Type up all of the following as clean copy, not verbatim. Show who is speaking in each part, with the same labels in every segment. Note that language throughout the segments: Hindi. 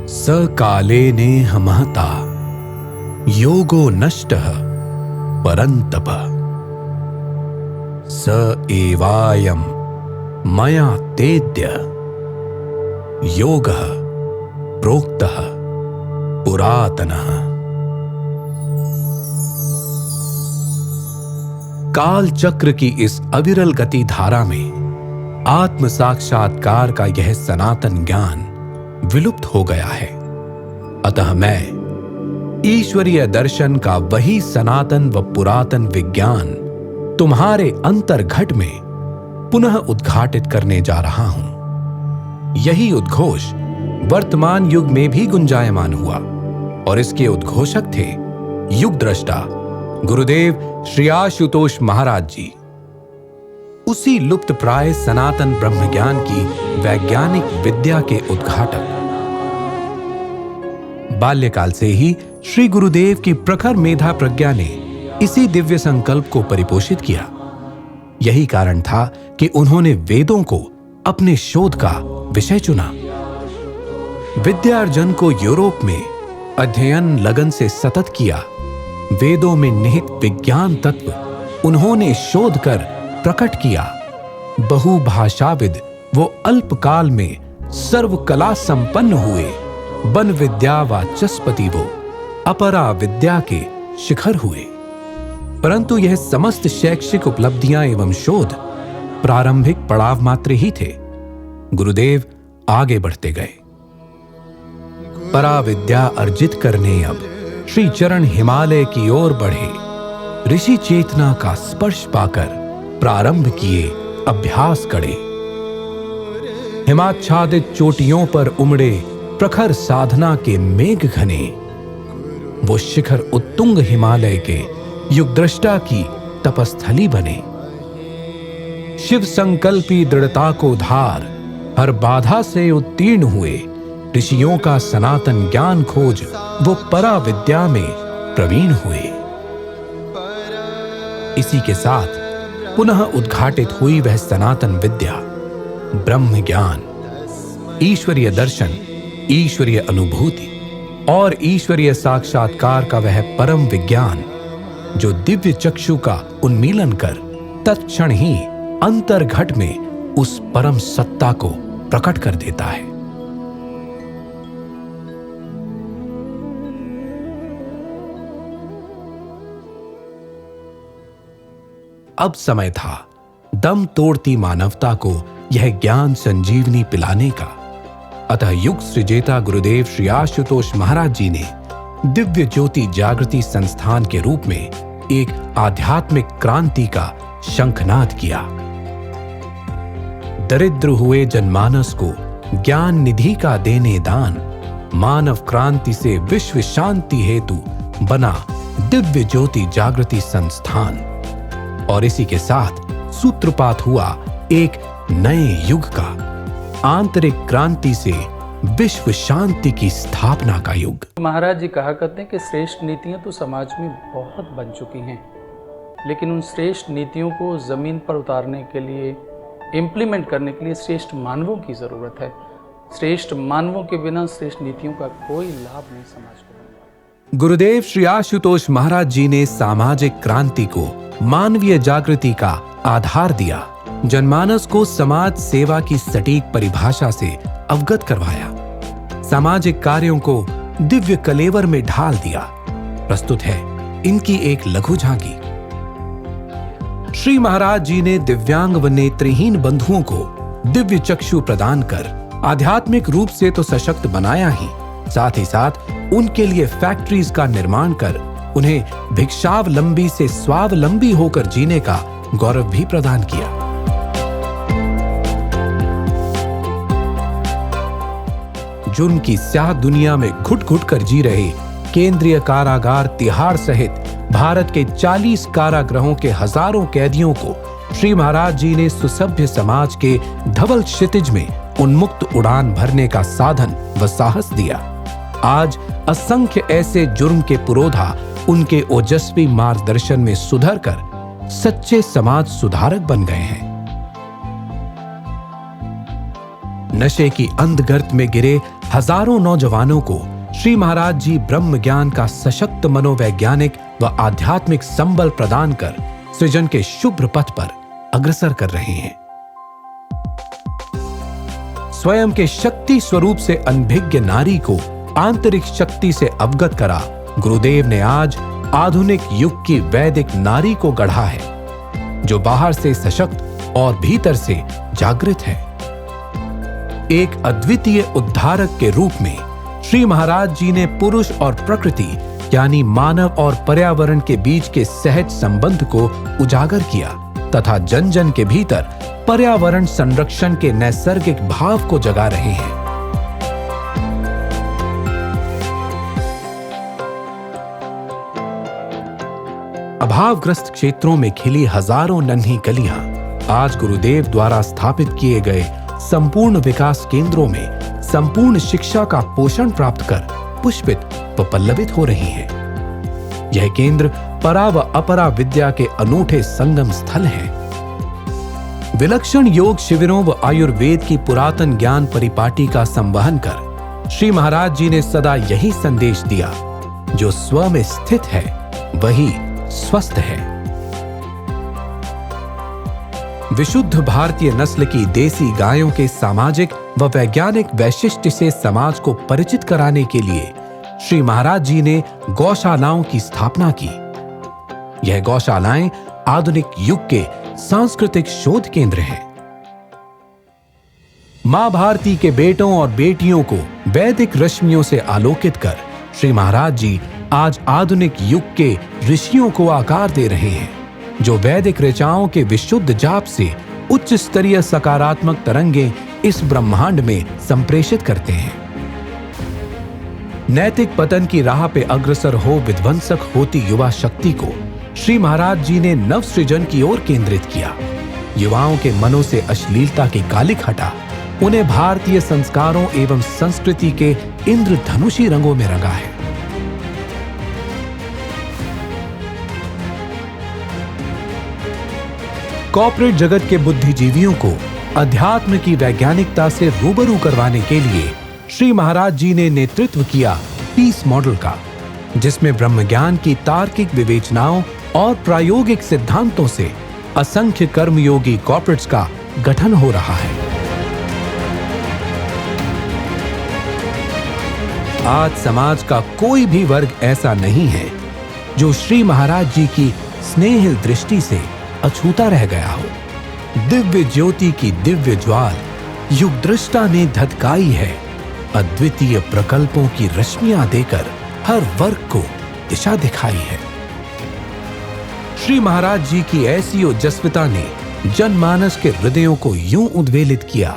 Speaker 1: स कालेने महता योगो नष्टः परन्तप स एवायं मया तेद्य योगः प्रोक्तः पुरातनः। काल चक्र की इस अविरल गति धारा में आत्म साक्षात्कार का यह सनातन ज्ञान विलुप्त हो गया है। अतः मैं ईश्वरीय दर्शन का वही सनातन व पुरातन विज्ञान तुम्हारे अंतर्घट में पुनः उद्घाटित करने जा रहा हूं। यही उद्घोष वर्तमान युग में भी गुंजायमान हुआ और इसके उद्घोषक थे युग दृष्टा गुरुदेव श्री आशुतोष महाराज जी। उसी लुप्त प्राय सनातन ब्रह्म ज्ञान की वैज्ञानिक विद्या के उद्घाटक। बाल्यकाल से ही श्री गुरुदेव की प्रखर मेधा प्रज्ञा ने इसी दिव्य संकल्प को परिपोषित किया। यही कारण था कि उन्होंने वेदों को अपने शोध का विषय चुना। विद्यार्जन को यूरोप में अध्ययन लगन से सतत किया। वेदों में निहित विज्ञान तत्व उन्होंने शोध कर प्रकट किया। बहुभाषाविद वो अल्पकाल में सर्व कला संपन्न हुए। वन विद्या वाचस्पति वो अपरा विद्या के शिखर हुए। परंतु यह समस्त शैक्षिक उपलब्धियां एवं शोध प्रारंभिक पड़ाव मात्र ही थे। गुरुदेव आगे बढ़ते गए। परा विद्या अर्जित करने अब श्री चरण हिमालय की ओर बढ़े। ऋषि चेतना का स्पर्श पाकर प्रारंभ किए अभ्यास कड़े। हिमाच्छादित चोटियों पर उमड़े प्रखर साधना के मेघ घने। वो शिखर उत्तुंग हिमालय के युगदृष्टा की तपस्थली बने। शिव संकल्पी दृढ़ता को धार हर बाधा से उत्तीर्ण हुए। ऋषियों का सनातन ज्ञान खोज वो परा विद्या में प्रवीण हुए। इसी के साथ पुनः उद्घाटित हुई वह सनातन विद्या ब्रह्म ज्ञान, ईश्वरीय दर्शन, ईश्वरीय अनुभूति और ईश्वरीय साक्षात्कार का वह परम विज्ञान जो दिव्य चक्षु का उन्मीलन कर तत्क्षण ही अंतर्घट में उस परम सत्ता को प्रकट कर देता है। अब समय था दम तोड़ती मानवता को यह ज्ञान संजीवनी पिलाने का। अतः युग सृजेता गुरुदेव श्री आशुतोष महाराज जी ने दिव्य ज्योति जागृति संस्थान के रूप में एक आध्यात्मिक क्रांति का शंखनाद किया। दरिद्र हुए जनमानस को ज्ञान निधि का देने दान, मानव क्रांति से विश्व शांति हेतु बना दिव्य ज्योति जागृति संस्थान। और इसी के साथ सूत्रपात हुआ एक नए युग का, आंतरिक क्रांति से विश्व शांति की स्थापना का युग।
Speaker 2: महाराज जी कहा करते हैं कि श्रेष्ठ नीतियां तो समाज में बहुत बन चुकी हैं, लेकिन उन श्रेष्ठ नीतियों को जमीन पर उतारने के लिए, इम्प्लीमेंट करने के लिए श्रेष्ठ मानवों की जरूरत है। श्रेष्ठ मानवों के बिना श्रेष्ठ नीतियों का कोई लाभ नहीं समाज को।
Speaker 1: गुरुदेव श्री आशुतोष महाराज जी ने सामाजिक क्रांति को मानवीय जागृति का आधार दिया। जनमानस को समाज सेवा की सटीक परिभाषा से अवगत करवाया। सामाजिक कार्यों को दिव्य कलेवर में ढाल दिया। प्रस्तुत है इनकी एक लघु झांकी। श्री महाराज जी ने दिव्यांग व नेत्रहीन बंधुओं को दिव्य चक्षु प्रदान कर आध्यात्मिक रूप से तो सशक्त बनाया ही, साथ ही साथ उनके लिए फैक्ट्रीज का निर्माण कर उन्हें भिक्षावलंबी से स्वावलंबी होकर जीने का गौरव भी प्रदान किया। जुर्म की स्याह दुनिया में घुट घुट कर जी रहे केंद्रीय कारागार तिहाड़ सहित भारत के 40 कारागृहों के हजारों कैदियों को श्री महाराज जी ने सुसभ्य समाज के धवल क्षितिज में उन्मुक्त उड़ान भरने का साधन व साहस दिया। आज असंख्य ऐसे जुर्म के पुरोधा उनके ओजस्वी मार्गदर्शन में सुधर कर सच्चे समाज सुधारक बन गए हैं। नशे की अंधगर्त में गिरे हजारों नौजवानों को श्री महाराज जी ब्रह्म ज्ञान का सशक्त मनोवैज्ञानिक व आध्यात्मिक संबल प्रदान कर सृजन के शुभ्र पथ पर अग्रसर कर रहे हैं। स्वयं के शक्ति स्वरूप से अनभिज्ञ नारी को आंतरिक शक्ति से अवगत करा गुरुदेव ने आज आधुनिक युग की वैदिक नारी को गढ़ा है, जो बाहर से सशक्त और भीतर से जागृत है। एक अद्वितीय उद्धारक के रूप में श्री महाराज जी ने पुरुष और प्रकृति यानी मानव और पर्यावरण के बीच के सहज संबंध को उजागर किया तथा जन जन के भीतर पर्यावरण संरक्षण के नैसर्गिक भाव को जगा रहे हैं। अभावग्रस्त क्षेत्रों में खिली हजारों नन्ही कलियां आज गुरुदेव द्वारा स्थापित किए गए संपूर्ण विकास केंद्रों में संपूर्ण शिक्षा का पोषण प्राप्त कर पुष्पित व पल्लवित हो रही हैं। यह केंद्र परा व अपरा विद्या के अनूठे संगम स्थल हैं। विलक्षण योग शिविरों व आयुर्वेद की पुरातन ज्ञान परिपाटी का संवहन कर श्री महाराज जी ने सदा यही संदेश दिया, जो स्व में स्थित है वही स्वस्थ है। विशुद्ध भारतीय नस्ल की देसी गायों के सामाजिक व वैज्ञानिक वैशिष्ट्य से समाज को परिचित कराने के लिए श्री महाराज जी ने गौशालाओं की स्थापना की। यह गौशालाएं आधुनिक युग के सांस्कृतिक शोध केंद्र हैं। मां भारती के बेटों और बेटियों को वैदिक रश्मियों से आलोकित कर श्री महाराज जी आज आधुनिक युग के ऋषियों को आकार दे रहे हैं, जो वैदिक ऋचाओं के विशुद्ध जाप से उच्च स्तरीय सकारात्मक तरंगें इस ब्रह्मांड में संप्रेषित करते हैं। नैतिक पतन की राह पे अग्रसर हो विध्वंसक होती युवा शक्ति को श्री महाराज जी ने नव सृजन की ओर केंद्रित किया। युवाओं के मनों से अश्लीलता की कालिक हटा उन्हें भारतीय संस्कारों एवं संस्कृति के इंद्रधनुषी रंगों में रंगा है। कॉर्पोरेट जगत के बुद्धिजीवियों को अध्यात्म की वैज्ञानिकता से रूबरू करवाने के लिए श्री महाराज जी ने नेतृत्व किया पीस मॉडल का, जिसमें ब्रह्मज्ञान की तार्किक विवेचनाओं और प्रायोगिक सिद्धांतों से असंख्य कर्मयोगी कॉर्पोरेट्स का गठन हो रहा है। आज समाज का कोई भी वर्ग ऐसा नहीं है जो श्री महाराज जी की स्नेहिल दृष्टि से अछूता रह गया हो। दिव्य ज्योति की दिव्य ज्वाल युग दृष्टा ने धधकाई है, अद्वितीय प्रकल्पों की रश्मियां देकर हर वर्ग को दिशा दिखाई है। श्री महाराज जी की ऐसी ओजस्विता ने जनमानस के हृदयों को यूं उद्वेलित किया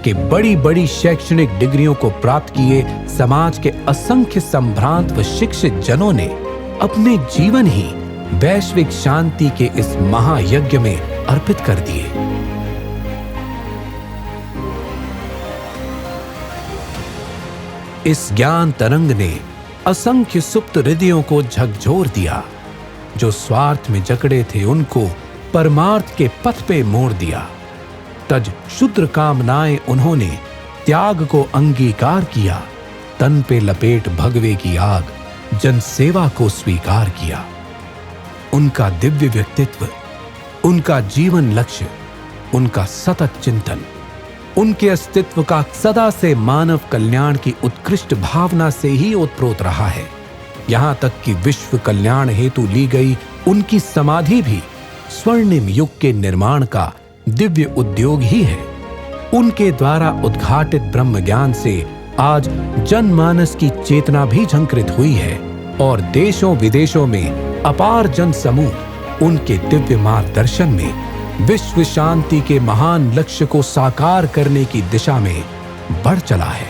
Speaker 1: कि बड़ी बड़ी शैक्षणिक डिग्रियों को प्राप्त किए समाज के असंख्य संभ्रांत व शिक्षित जनों ने अपने जीवन ही वैश्विक शांति के इस महायज्ञ में अर्पित कर दिए। इस ज्ञान तरंग ने असंख्य सुप्त हृदयों को झकझोर दिया। जो स्वार्थ में जकड़े थे उनको परमार्थ के पथ पे मोड़ दिया। तज क्षुद्र कामनाएं उन्होंने त्याग को अंगीकार किया। तन पे लपेट भगवे की आग, जन सेवा को स्वीकार किया। उनका दिव्य व्यक्तित्व, उनका जीवन लक्ष्य, उनका सतत चिंतन, उनके अस्तित्व का सदा से मानव कल्याण की उत्कृष्ट भावना से ही ओतप्रोत रहा है। यहां तक कि विश्व कल्याण हेतु ली गई उनकी समाधि भी स्वर्णिम युग के निर्माण का दिव्य उद्योग ही है। उनके द्वारा उद्घाटित ब्रह्म ज्ञान से आज जनमानस की चेतना भी झंकृत हुई है और देशों विदेशों में अपार जन समूह उनके दिव्य मार्गदर्शन में विश्व शांति के महान लक्ष्य को साकार करने की दिशा में बढ़ चला है।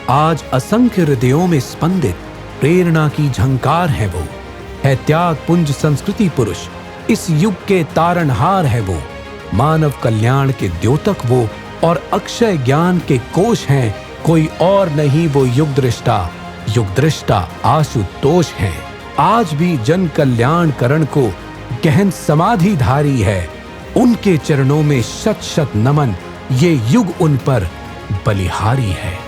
Speaker 1: आज असंख्य हृदयों में स्पंदित प्रेरणा की झंकार है वो, है त्याग पुंज संस्कृति पुरुष, इस युग के तारणहार है वो, मानव कल्याण के द्योतक वो और अक्षय ज्ञान के कोश हैं, कोई और नहीं वो युग दृष्टा आशुतोष है। आज भी जन कल्याण करण को गहन समाधिधारी है। उनके चरणों में शत शत नमन ये युग उन पर बलिहारी है।